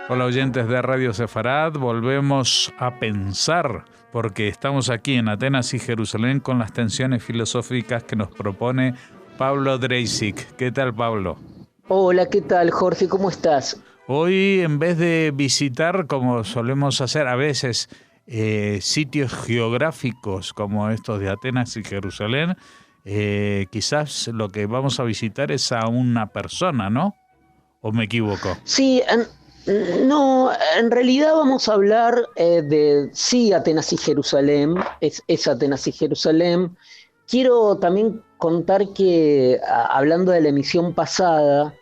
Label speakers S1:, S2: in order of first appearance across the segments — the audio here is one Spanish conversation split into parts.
S1: Hola oyentes de Radio Sefarad, volvemos a pensar porque estamos aquí en Atenas y Jerusalén con las tensiones filosóficas que nos propone Pablo Dreisig. ¿Qué tal, Pablo?
S2: Hola, ¿qué tal, Jorge? ¿Cómo estás?
S1: Hoy, en vez de visitar, como solemos hacer a veces, sitios geográficos como estos de Atenas y Jerusalén, quizás lo que vamos a visitar es a una persona, ¿no? ¿O me equivoco?
S2: Sí, no, en realidad vamos a hablar sí, Atenas y Jerusalén, es Atenas y Jerusalén. Quiero también contar que, hablando de la emisión pasada,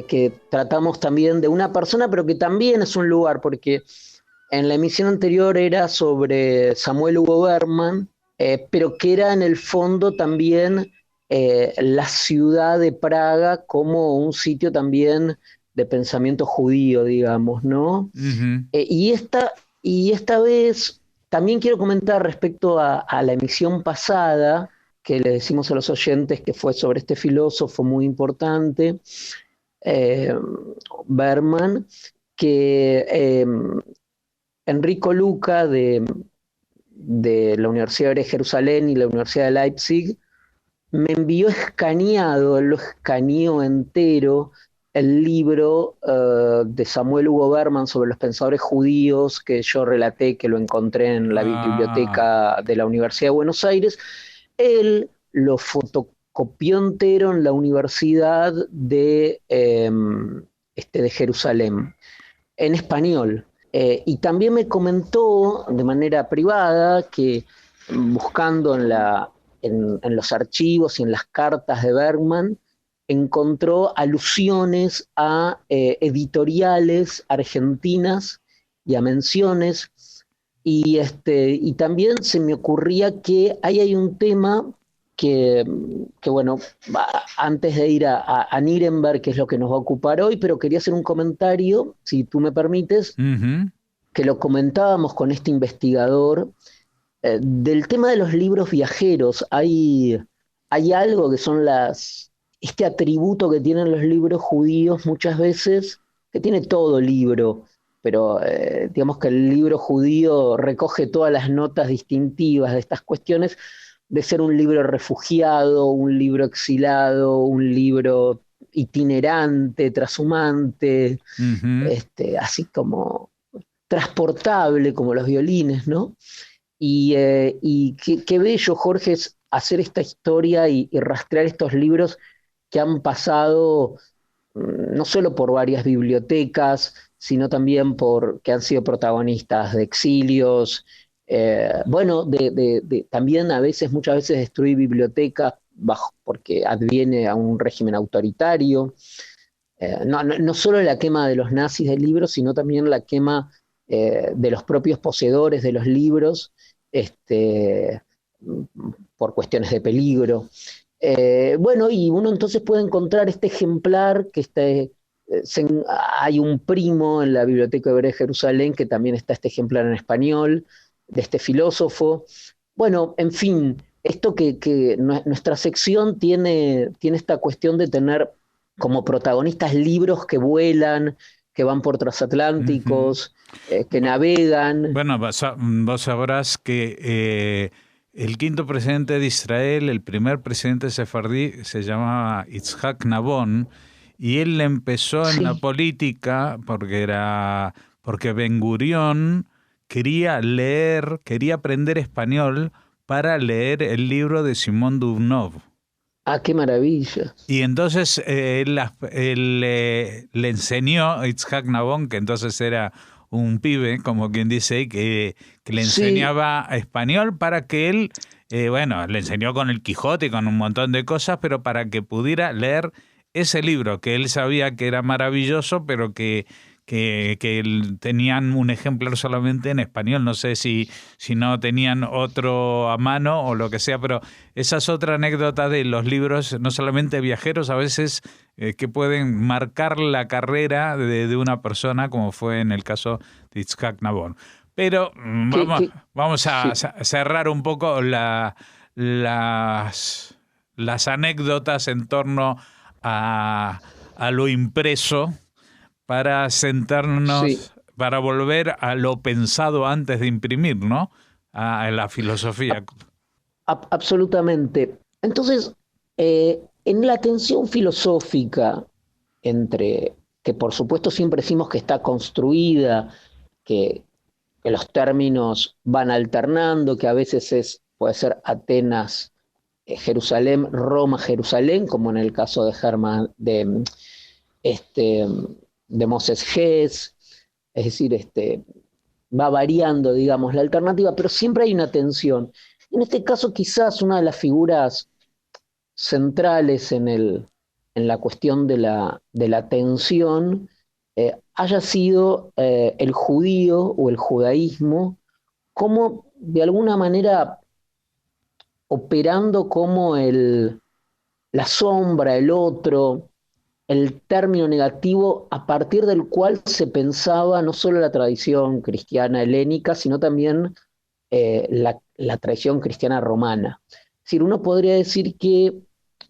S2: que tratamos también de una persona, pero que también es un lugar, porque en la emisión anterior era sobre Samuel Hugo Berman, pero que era en el fondo también la ciudad de Praga como un sitio también de pensamiento judío, digamos, ¿no?
S1: Uh-huh.
S2: Eh, y, esta, y esta vez también quiero comentar respecto a la emisión pasada, que le decimos a los oyentes que fue sobre este filósofo muy importante, eh, Berman, que Enrico Luca de la Universidad de Jerusalén y la Universidad de Leipzig me envió escaneado, él lo escaneó entero, el libro de Samuel Hugo Berman sobre los pensadores judíos que yo relaté, que lo encontré en la
S1: Ah,
S2: biblioteca de la Universidad de Buenos Aires. Él lo fotocopió entero en la Universidad de Jerusalén, en español. Y también me comentó de manera privada que buscando en los archivos y en las cartas de Bergman, encontró alusiones a editoriales argentinas y a menciones. Y también se me ocurría que ahí hay un tema que bueno, antes de ir a Nuremberg, que es lo que nos va a ocupar hoy, pero quería hacer un comentario, si tú me permites,
S1: uh-huh.
S2: que lo comentábamos con este investigador, del tema de los libros viajeros. Hay algo que son este atributo que tienen los libros judíos muchas veces, que tiene todo libro, pero digamos que el libro judío recoge todas las notas distintivas de estas cuestiones de ser un libro refugiado, un libro exilado, un libro itinerante, trashumante,
S1: Uh-huh.
S2: así como transportable, como los violines, ¿no? Y qué bello, Jorge, es hacer esta historia y rastrear estos libros que han pasado no solo por varias bibliotecas, sino también que han sido protagonistas de exilios, bueno, también muchas veces destruir bibliotecas porque adviene a un régimen autoritario. No solo la quema de los nazis del libro, sino también la quema de los propios poseedores de los libros, este, por cuestiones de peligro. Bueno, y uno entonces puede encontrar este ejemplar hay un primo en la Biblioteca Hebrea de Jerusalén que también está este ejemplar en español, de este filósofo. Bueno, en fin, esto que nuestra sección tiene esta cuestión de tener como protagonistas libros que vuelan, que van por
S1: Uh-huh.
S2: transatlánticos, que navegan.
S1: Bueno, vos sabrás que el quinto presidente de Israel, el primer presidente sefardí, se llamaba Itzhak Nabón, y él empezó en la
S2: Sí,
S1: política porque Ben Gurión quería aprender español para leer el libro de Simón Dubnov.
S2: qué maravilla.
S1: Y entonces él le enseñó a Itzhak Nabón, que entonces era un pibe, como quien dice, que le
S2: Sí,
S1: enseñaba español para que él, bueno, le enseñó con el Quijote y con un montón de cosas, pero para que pudiera leer ese libro, que él sabía que era maravilloso, pero que tenían un ejemplar solamente en español. No sé si no tenían otro a mano o lo que sea, pero esa es otra anécdota de los libros, no solamente viajeros, a veces que pueden marcar la carrera de una persona, como fue en el caso de Itzhak Nabón. Pero
S2: que,
S1: vamos,
S2: que,
S1: vamos a
S2: sí.
S1: cerrar un poco las las anécdotas en torno a lo impreso para sentarnos,
S2: Sí,
S1: para volver a lo pensado antes de imprimir, ¿no? A la filosofía.
S2: absolutamente. Entonces, en la tensión filosófica entre, que por supuesto siempre decimos que está construida, que, que los términos van alternando, que a veces puede ser Atenas, Jerusalén, Roma, Jerusalén, como en el caso de este, de Moses Hess, es decir, va variando, digamos, la alternativa, pero siempre hay una tensión. En este caso, quizás una de las figuras centrales en la cuestión de la tensión haya sido el judío o el judaísmo, como de alguna manera operando como la sombra, el otro, el término negativo a partir del cual se pensaba no solo la tradición cristiana helénica, sino también la tradición cristiana romana. Es decir, uno podría decir que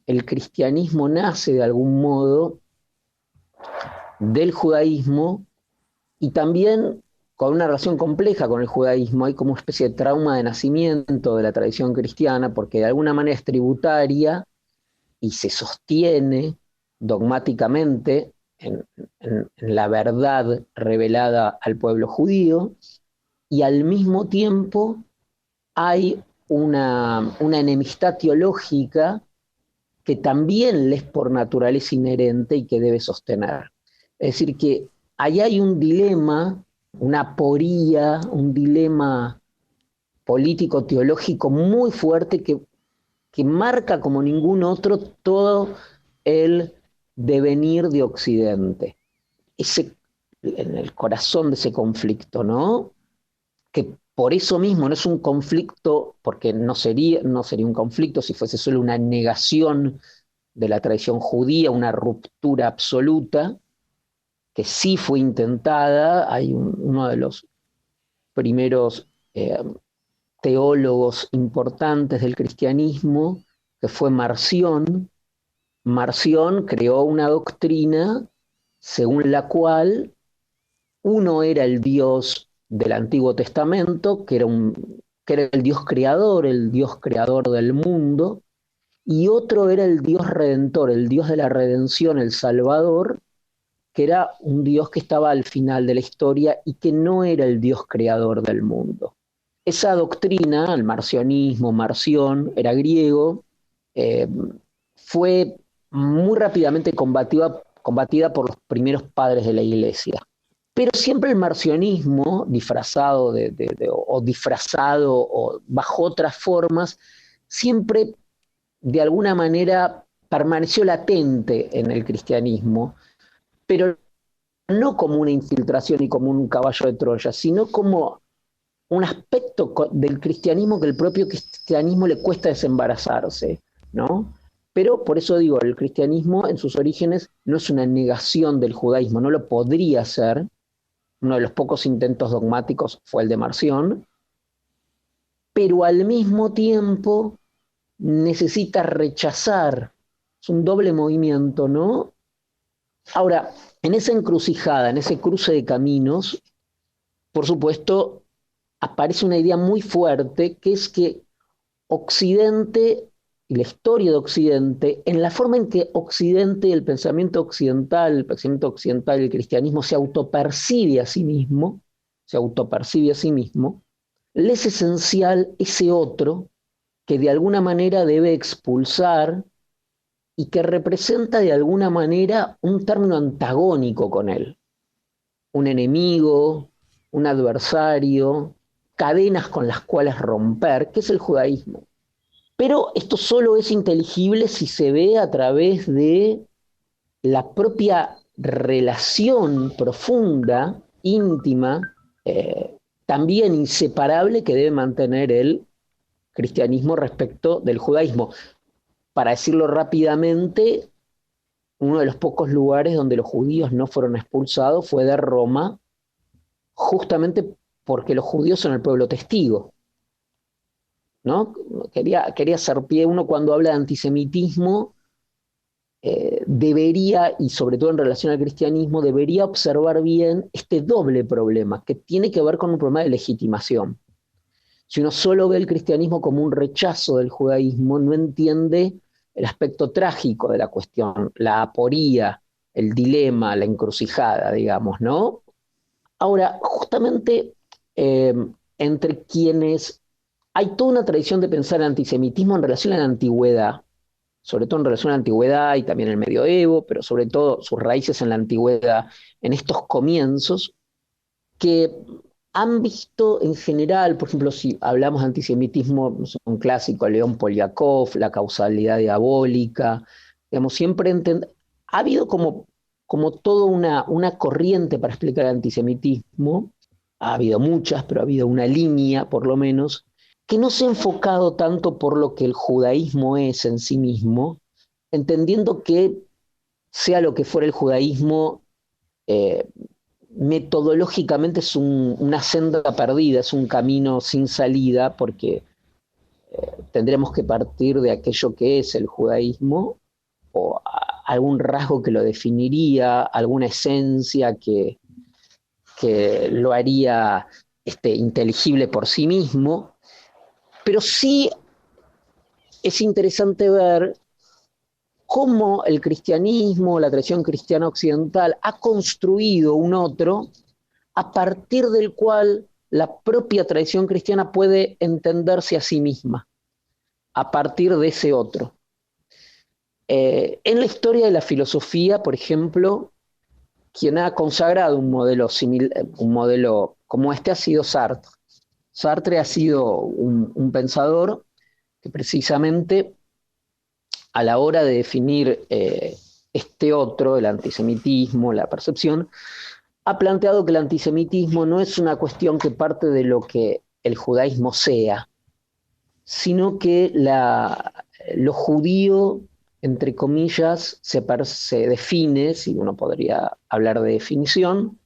S2: el cristianismo nace de algún modo del judaísmo y también con una relación compleja con el judaísmo. Hay como una especie de trauma de nacimiento de la tradición cristiana, porque de alguna manera es tributaria y se sostiene dogmáticamente en la verdad revelada al pueblo judío, y al mismo tiempo hay una enemistad teológica que también le es por naturaleza inherente y que debe sostener. Es decir, que ahí hay un dilema, una aporía, un dilema político-teológico muy fuerte que marca como ningún otro todo el devenir de Occidente. En el corazón de ese conflicto, ¿no? Que por eso mismo no es un conflicto, porque no sería un conflicto si fuese solo una negación de la tradición judía, una ruptura absoluta, que sí fue intentada. Hay uno de los primeros teólogos importantes del cristianismo, que fue Marción. Marción creó una doctrina según la cual uno era el Dios del Antiguo Testamento, que era el Dios creador del mundo, y otro era el Dios redentor, el Dios de la redención, el Salvador, que era un Dios que estaba al final de la historia y que no era el Dios creador del mundo. Esa doctrina, el marcionismo, Marción, era griego, eh, fue muy rápidamente combatida por los primeros padres de la Iglesia. Pero siempre el marcionismo, disfrazado o disfrazado o bajo otras formas, siempre de alguna manera permaneció latente en el cristianismo, pero no como una infiltración y como un caballo de Troya, sino como un aspecto del cristianismo que el propio cristianismo le cuesta desembarazarse, ¿no? Pero por eso digo, el cristianismo en sus orígenes no es una negación del judaísmo, no lo podría ser. Uno de los pocos intentos dogmáticos fue el de Marción, pero al mismo tiempo necesita rechazar. Es un doble movimiento, ¿no? Ahora, en esa encrucijada, en ese cruce de caminos, por supuesto, aparece una idea muy fuerte, que es que Occidente y la historia de Occidente, en la forma en que Occidente, el pensamiento occidental, el cristianismo se autopercibe a sí mismo, le es esencial ese otro que de alguna manera debe expulsar y que representa de alguna manera un término antagónico con él, un enemigo, un adversario, cadenas con las cuales romper, que es el judaísmo. Pero esto solo es inteligible si se ve a través de la propia relación profunda, íntima, también inseparable que debe mantener el cristianismo respecto del judaísmo. Para decirlo rápidamente, uno de los pocos lugares donde los judíos no fueron expulsados fue de Roma, justamente porque los judíos son el pueblo testigo. ¿no? Quería hacer pie. Uno cuando habla de antisemitismo debería, y sobre todo en relación al cristianismo, debería observar bien este doble problema, que tiene que ver con un problema de legitimación. Si uno solo ve el cristianismo como un rechazo del judaísmo, no entiende el aspecto trágico de la cuestión, la aporía, el dilema, la encrucijada, digamos, ¿no? Ahora, justamente eh, entre quienes hay toda una tradición de pensar el antisemitismo en relación a la antigüedad, sobre todo en relación a la antigüedad y también el medioevo, pero sobre todo sus raíces en la antigüedad, en estos comienzos, que han visto en general, por ejemplo, si hablamos de antisemitismo, un clásico, León Poliakov, la causalidad diabólica, digamos, ha habido como toda una corriente para explicar el antisemitismo, ha habido muchas, pero ha habido una línea, por lo menos, que no se ha enfocado tanto por lo que el judaísmo es en sí mismo, entendiendo que sea lo que fuera el judaísmo, eh, metodológicamente es una senda perdida, es un camino sin salida, porque tendremos que partir de aquello que es el judaísmo, o algún rasgo que lo definiría, alguna esencia que lo haría inteligible por sí mismo, pero sí es interesante ver cómo el cristianismo, la tradición cristiana occidental, ha construido un otro a partir del cual la propia tradición cristiana puede entenderse a sí misma, a partir de ese otro. En la historia de la filosofía, por ejemplo, quien ha consagrado un modelo como este ha sido Sartre. Sartre ha sido un pensador que precisamente a la hora de definir este otro, el antisemitismo, la percepción, ha planteado que el antisemitismo no es una cuestión que parte de lo que el judaísmo sea, sino que lo judío, entre comillas, se define, si uno podría hablar de definición,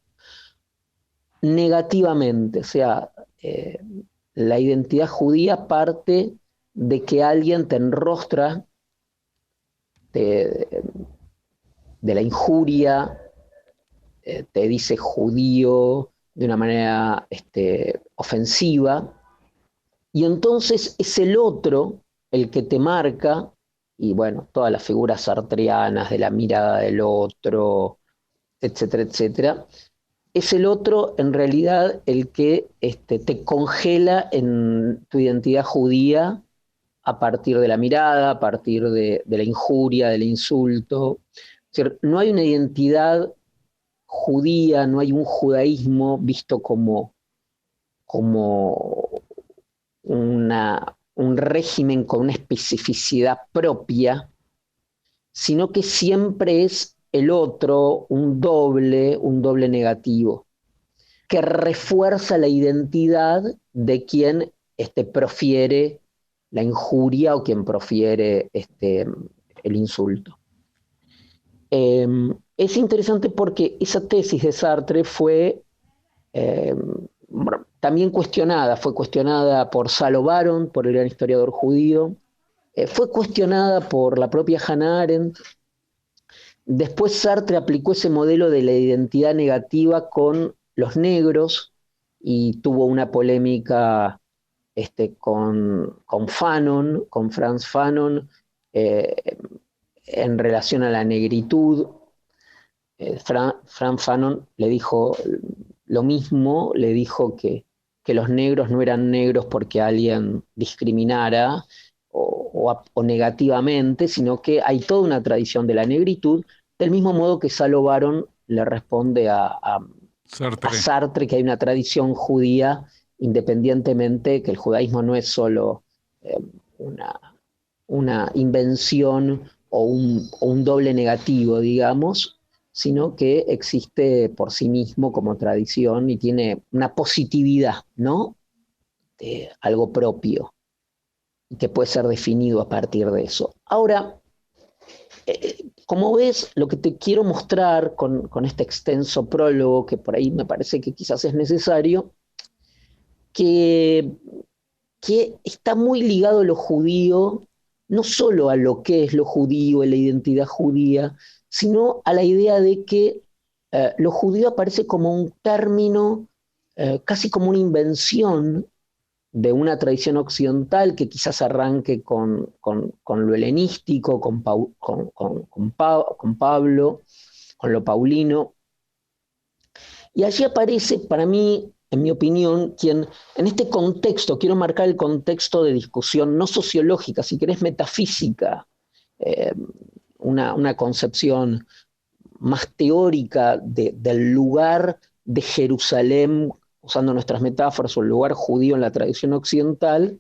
S2: negativamente. O sea, la identidad judía parte de que alguien te enrostra de, de la injuria, te dice judío de una manera ofensiva, y entonces es el otro el que te marca, y bueno, todas las figuras sartreanas de la mirada del otro, etcétera, etcétera, es el otro en realidad el que te congela en tu identidad judía a partir de la mirada, a partir de la injuria, del insulto. Es decir, no hay una identidad judía, no hay un judaísmo visto como un régimen con una especificidad propia, sino que siempre es el otro, un doble negativo, que refuerza la identidad de quien profiere la injuria o quien profiere el insulto. Es interesante porque esa tesis de Sartre fue también cuestionada, fue cuestionada por Salo Baron, por el gran historiador judío, fue cuestionada por la propia Hannah Arendt. Después Sartre aplicó ese modelo de la identidad negativa con los negros y tuvo una polémica con Fanon, con Franz Fanon, en relación a la negritud. Franz Fanon le dijo lo mismo, le dijo que los negros no eran negros porque alguien discriminara o negativamente, sino que hay toda una tradición de la negritud, del mismo modo que Salo Baron le responde a Sartre que hay una tradición judía, independientemente que el judaísmo no es solo una invención o un doble negativo, digamos, sino que existe por sí mismo como tradición y tiene una positividad, ¿no? De algo propio, y que puede ser definido a partir de eso. Ahora, como ves, lo que te quiero mostrar con este extenso prólogo, que por ahí me parece que quizás es necesario, que que está muy ligado a lo judío, no solo a lo que es lo judío, a la identidad judía, sino a la idea de que lo judío aparece como un término, casi como una invención de una tradición occidental que quizás arranque con lo helenístico, con Pablo, con lo paulino. Y allí aparece, para mí, en mi opinión, quien en este contexto, quiero marcar el contexto de discusión, no sociológica, si querés metafísica, eh, una concepción más teórica del lugar de Jerusalén, usando nuestras metáforas, o el lugar judío en la tradición occidental,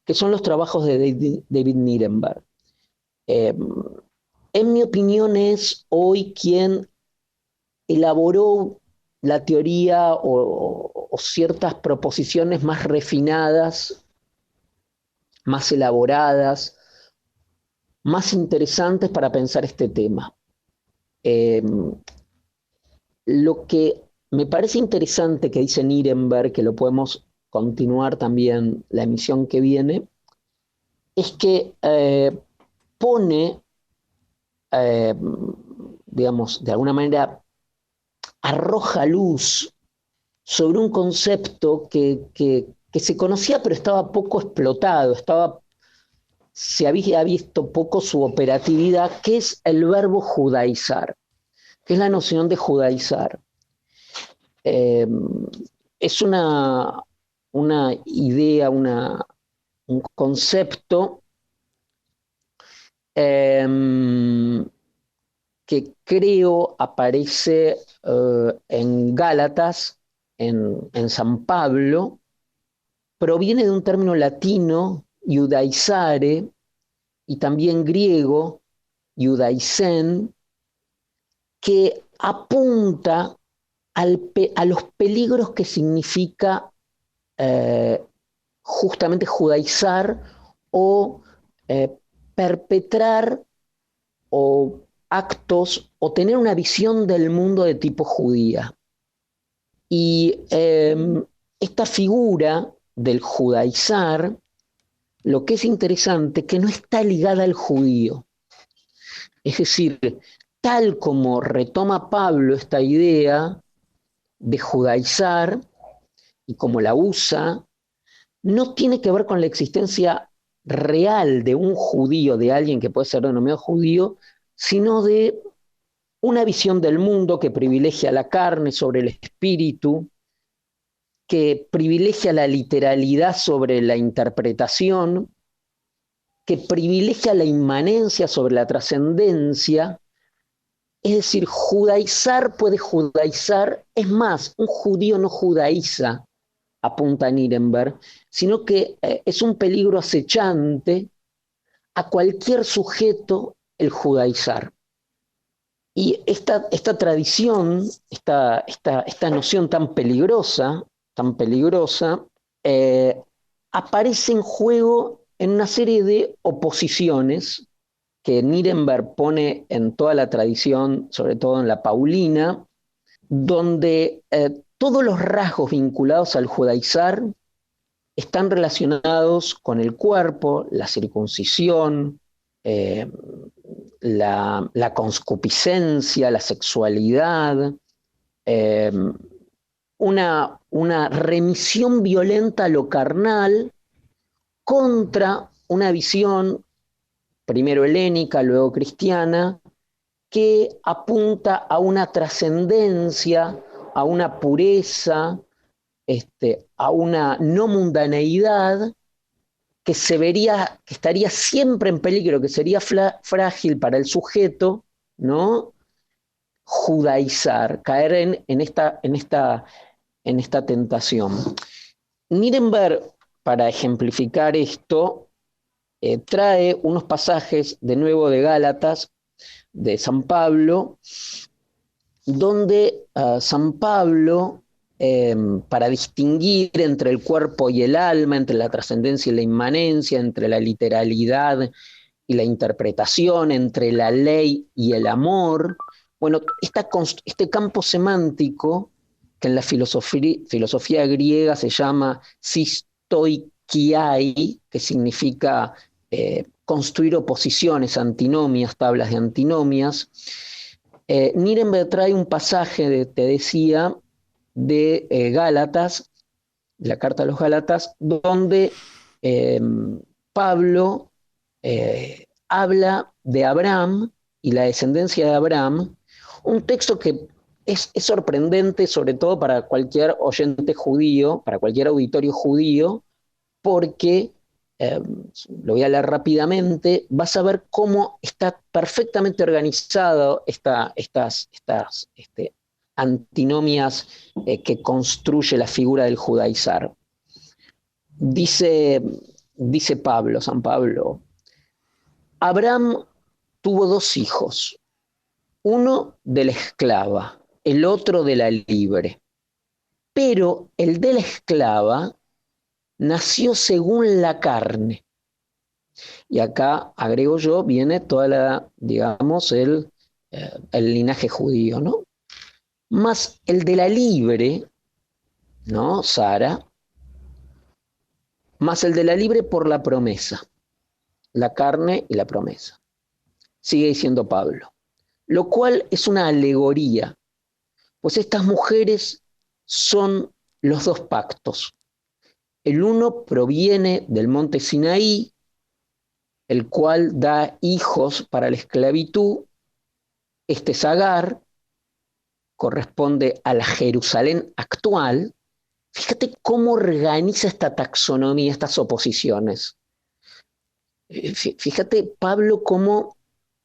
S2: que son los trabajos de David Nirenberg. En mi opinión es hoy quien elaboró la teoría o ciertas proposiciones más refinadas, más elaboradas, más interesantes para pensar este tema. Lo que me parece interesante que dice Nirenberg, que lo podemos continuar también la emisión que viene, es que pone, digamos, de alguna manera arroja luz sobre un concepto que se conocía pero estaba poco explotado, se había visto poco su operatividad, que es el verbo judaizar, que es la noción de judaizar. Es una idea, un concepto que creo aparece en Gálatas, en San Pablo, proviene de un término latino, judaizare, y también griego, judaizen, que apunta a los peligros que significa justamente judaizar o perpetrar o actos o tener una visión del mundo de tipo judía. Y esta figura del judaizar, lo que es interesante, que no está ligada al judío. Es decir, tal como retoma Pablo esta idea de judaizar y como la usa, no tiene que ver con la existencia real de un judío, de alguien que puede ser denominado judío, sino de una visión del mundo que privilegia la carne sobre el espíritu, que privilegia la literalidad sobre la interpretación, que privilegia la inmanencia sobre la trascendencia. Es decir, judaizar puede judaizar, es más, un judío no judaiza, apunta Nirenberg, sino que es un peligro acechante a cualquier sujeto el judaizar. Y esta tradición, esta noción tan peligrosa, aparece en juego en una serie de oposiciones que Nirenberg pone en toda la tradición, sobre todo en la paulina, donde todos los rasgos vinculados al judaizar están relacionados con el cuerpo, la circuncisión, la conscupiscencia, la sexualidad, una remisión violenta a lo carnal contra una visión primero helénica, luego cristiana, que apunta a una trascendencia, a una pureza, a una no mundaneidad que que estaría siempre en peligro, que sería frágil para el sujeto, ¿no? Judaizar, caer en esta tentación. Nirenberg, para ejemplificar esto, trae unos pasajes de nuevo de Gálatas, de San Pablo, donde San Pablo, para distinguir entre el cuerpo y el alma, entre la trascendencia y la inmanencia, entre la literalidad y la interpretación, entre la ley y el amor, bueno, este campo semántico, que en la filosofía griega se llama kiai, que significa construir oposiciones, antinomias, tablas de antinomias. Nirenberg trae un pasaje, te decía, de Gálatas, de la carta a los Gálatas, donde Pablo habla de Abraham y la descendencia de Abraham, un texto que es sorprendente, sobre todo para cualquier oyente judío, para cualquier auditorio judío, porque, lo voy a leer rápidamente, vas a ver cómo está perfectamente organizado estas antinomias que construye la figura del judaizar. Dice Pablo, San Pablo, Abraham tuvo 2 hijos, uno de la esclava, el otro de la libre. Pero el de la esclava nació según la carne. Y acá, agrego yo, viene toda la, digamos, el linaje judío, ¿no? Más el de la libre, ¿no? Sara, más el de la libre por la promesa, la carne y la promesa. Sigue diciendo Pablo. Lo cual es una alegoría, pues estas mujeres son los 2 pactos. El uno proviene del monte Sinaí, el cual da hijos para la esclavitud. Este es Agar, corresponde a la Jerusalén actual. Fíjate cómo organiza esta taxonomía, estas oposiciones. Fíjate, Pablo, cómo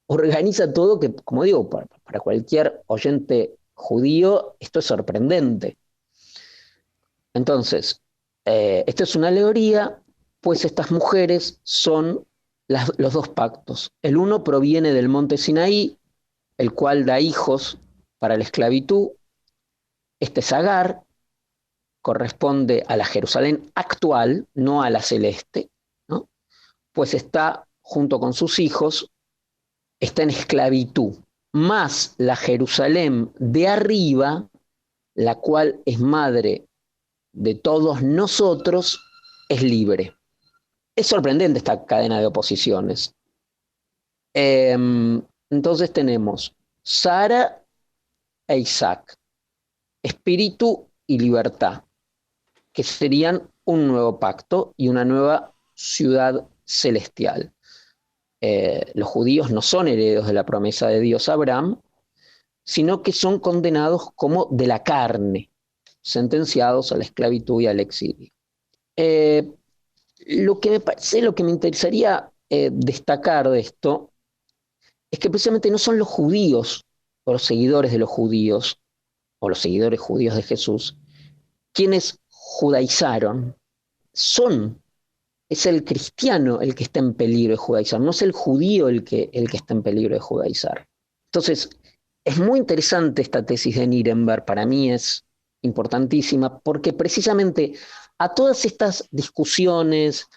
S2: organiza todo, que, como digo, para cualquier oyente judío, esto es sorprendente. Entonces, esto es una alegoría, pues estas mujeres son los 2 pactos. El uno proviene del monte Sinaí, el cual da hijos para la esclavitud. Este es Agar, corresponde a la Jerusalén actual, no a la celeste, ¿no? Pues está junto con sus hijos, está en esclavitud, más la Jerusalén de arriba, la cual es madre de todos nosotros, es libre. Es sorprendente esta cadena de oposiciones. Entonces tenemos Sara e Isaac, espíritu y libertad, que serían un nuevo pacto y una nueva ciudad celestial. Los judíos no son herederos de la promesa de Dios a Abraham, sino que son condenados como de la carne, sentenciados a la esclavitud y al exilio. Lo que me interesaría destacar de esto es que precisamente no son los judíos o los seguidores de los judíos o los seguidores judíos de Jesús quienes judaizaron, es el cristiano el que está en peligro de judaizar, no es el judío el que está en peligro de judaizar. Entonces, es muy interesante esta tesis de Nirenberg, para mí es importantísima, porque precisamente a todas estas discusiones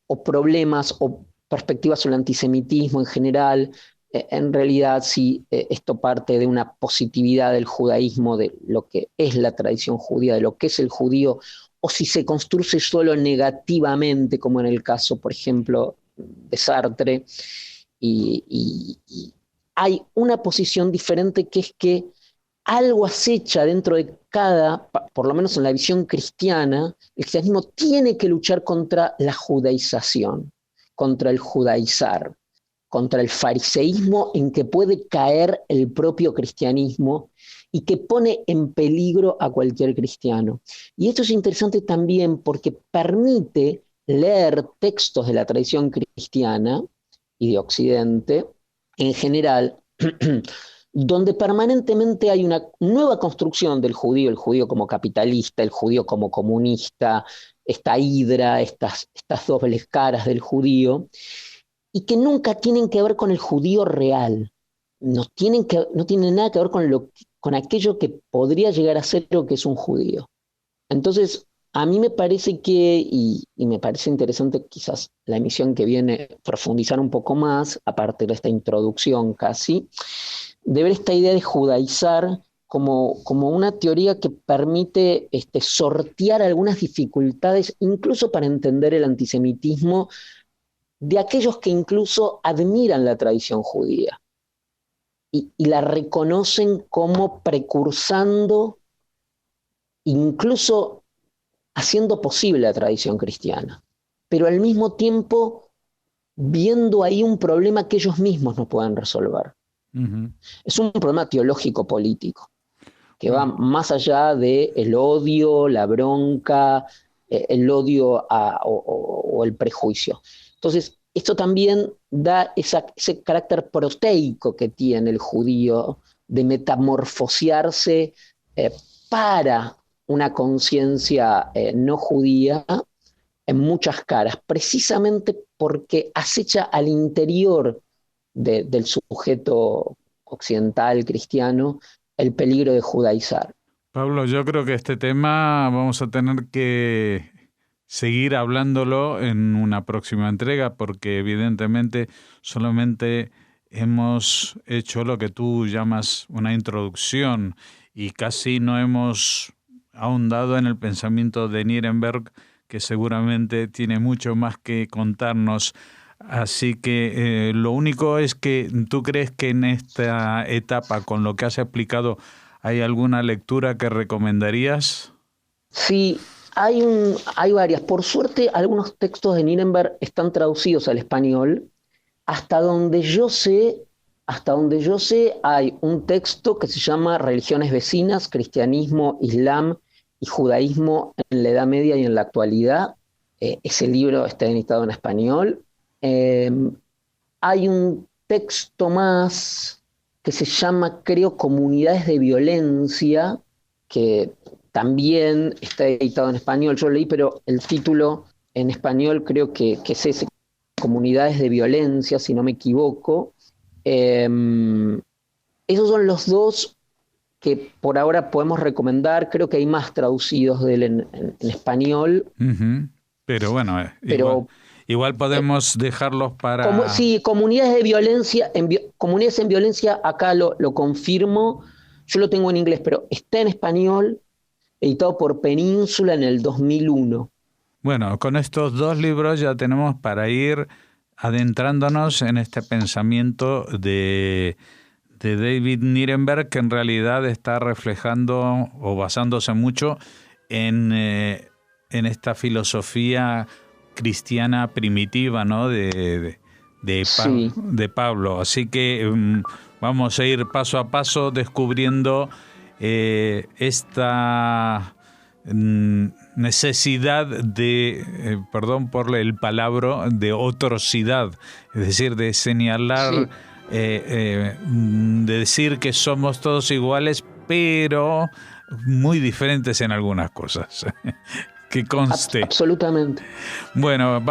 S2: o problemas o perspectivas sobre el antisemitismo en general, en realidad sí, esto parte de una positividad del judaísmo, de lo que es la tradición judía, de lo que es el judío, o si se construye solo negativamente, como en el caso, por ejemplo, de Sartre, y hay una posición diferente, que es que algo acecha dentro de por lo menos en la visión cristiana, el cristianismo tiene que luchar contra la judaización, contra el judaizar, contra el fariseísmo en que puede caer el propio cristianismo y que pone en peligro a cualquier cristiano. Y esto es interesante también porque permite leer textos de la tradición cristiana y de Occidente en general, donde permanentemente hay una nueva construcción del judío, el judío como capitalista, el judío como comunista, esta hidra, estas dobles caras del judío, y que nunca tienen que ver con el judío real, no tienen nada que ver con aquello que podría llegar a ser lo que es un judío. Entonces, a mí me parece y me parece interesante quizás la emisión que viene profundizar un poco más, a partir de esta introducción casi, de ver esta idea de judaizar como una teoría que permite sortear algunas dificultades, incluso para entender el antisemitismo, de aquellos que incluso admiran la tradición judía y la reconocen como precursando, incluso haciendo posible la tradición cristiana, pero al mismo tiempo viendo ahí un problema que ellos mismos no pueden resolver. Uh-huh. Es un problema teológico-político que va más allá del odio, la bronca, el odio o el prejuicio. Entonces, esto también da ese carácter proteico que tiene el judío de metamorfosearse para una conciencia no judía en muchas caras, precisamente porque acecha al interior del sujeto occidental cristiano el peligro de judaizar.
S1: Pablo, yo creo que este tema vamos a tener que seguir hablándolo en una próxima entrega, porque evidentemente solamente hemos hecho lo que tú llamas una introducción y casi no hemos ahondado en el pensamiento de Nirenberg, que seguramente tiene mucho más que contarnos. Así que lo único es que tú crees que en esta etapa, con lo que has explicado, ¿hay alguna lectura que recomendarías?
S2: Sí, hay varias. Por suerte, algunos textos de Nirenberg están traducidos al español. Hasta donde yo sé, hay un texto que se llama Religiones vecinas, Cristianismo, Islam y Judaísmo en la Edad Media y en la actualidad. Ese libro está editado en español. Hay un texto más que se llama, creo, Comunidades de Violencia, que también está editado en español. Yo leí, pero el título en español creo que es ese, Comunidades de Violencia, si no me equivoco. Esos son los dos que por ahora podemos recomendar. Creo que hay más traducidos de él en español.
S1: Uh-huh. Pero bueno, igual podemos dejarlos para...
S2: Sí, Comunidades de Violencia, Comunidades en Violencia, acá lo confirmo. Yo lo tengo en inglés, pero está en español, editado por Península en el 2001.
S1: Bueno, con estos dos libros ya tenemos para ir adentrándonos en este pensamiento de David Nirenberg, que en realidad está reflejando o basándose mucho en esta filosofía cristiana primitiva, ¿no?
S2: Sí.
S1: de Pablo. Así que vamos a ir paso a paso descubriendo esta necesidad de, perdón por el palabra, de otrocidad, es decir, de señalar, sí. De decir que somos todos iguales, pero muy diferentes en algunas cosas. Que conste.
S2: Absolutamente.
S1: Bueno,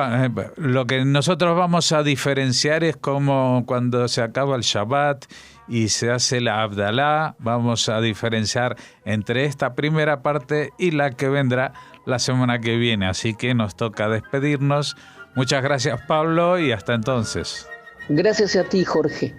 S1: lo que nosotros vamos a diferenciar es como cuando se acaba el Shabbat y se hace la Abdalá, vamos a diferenciar entre esta primera parte y la que vendrá la semana que viene. Así que nos toca despedirnos. Muchas gracias, Pablo, y hasta entonces.
S2: Gracias a ti, Jorge.